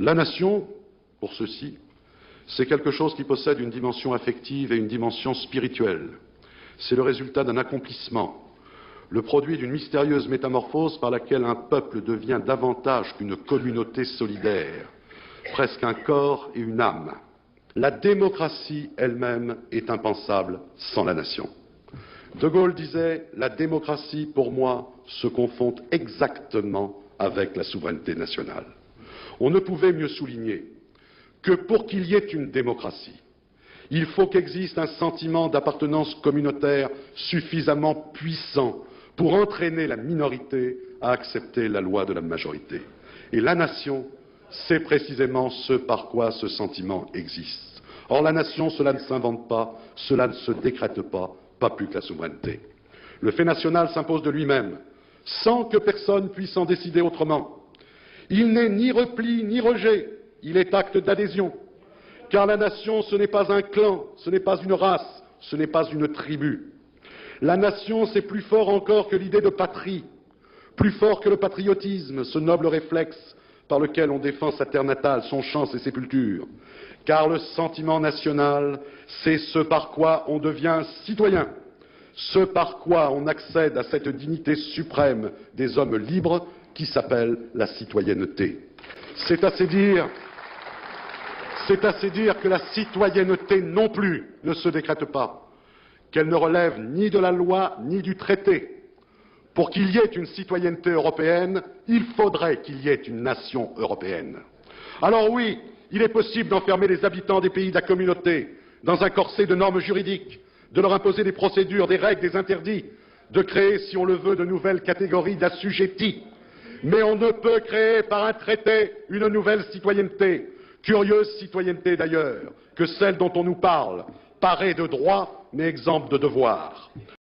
La nation, pour ceux-ci, c'est quelque chose qui possède une dimension affective et une dimension spirituelle. C'est le résultat d'un accomplissement, le produit d'une mystérieuse métamorphose par laquelle un peuple devient davantage qu'une communauté solidaire, presque un corps et une âme. La démocratie elle-même est impensable sans la nation. De Gaulle disait « La démocratie, pour moi, se confond exactement avec la souveraineté nationale ». On ne pouvait mieux souligner que pour qu'il y ait une démocratie, il faut qu'existe un sentiment d'appartenance communautaire suffisamment puissant pour entraîner la minorité à accepter la loi de la majorité. Et la nation, c'est précisément ce par quoi ce sentiment existe. Or, la nation, cela ne s'invente pas, cela ne se décrète pas plus que la souveraineté. Le fait national s'impose de lui-même, sans que personne puisse en décider autrement. Il n'est ni repli ni rejet, il est acte d'adhésion. Car la nation, ce n'est pas un clan, ce n'est pas une race, ce n'est pas une tribu. La nation, c'est plus fort encore que l'idée de patrie, plus fort que le patriotisme, ce noble réflexe par lequel on défend sa terre natale, son champ, ses sépultures. Car le sentiment national, c'est ce par quoi on devient citoyen, ce par quoi on accède à cette dignité suprême des hommes libres qui s'appelle la citoyenneté. C'est assez dire que la citoyenneté non plus ne se décrète pas, qu'elle ne relève ni de la loi ni du traité. Pour qu'il y ait une citoyenneté européenne, il faudrait qu'il y ait une nation européenne. Alors oui, il est possible d'enfermer les habitants des pays de la communauté dans un corset de normes juridiques, de leur imposer des procédures, des règles, des interdits, de créer, si on le veut, de nouvelles catégories d'assujettis. Mais on ne peut créer par un traité une nouvelle citoyenneté, curieuse citoyenneté d'ailleurs, que celle dont on nous parle, parée de droits mais exempte de devoirs.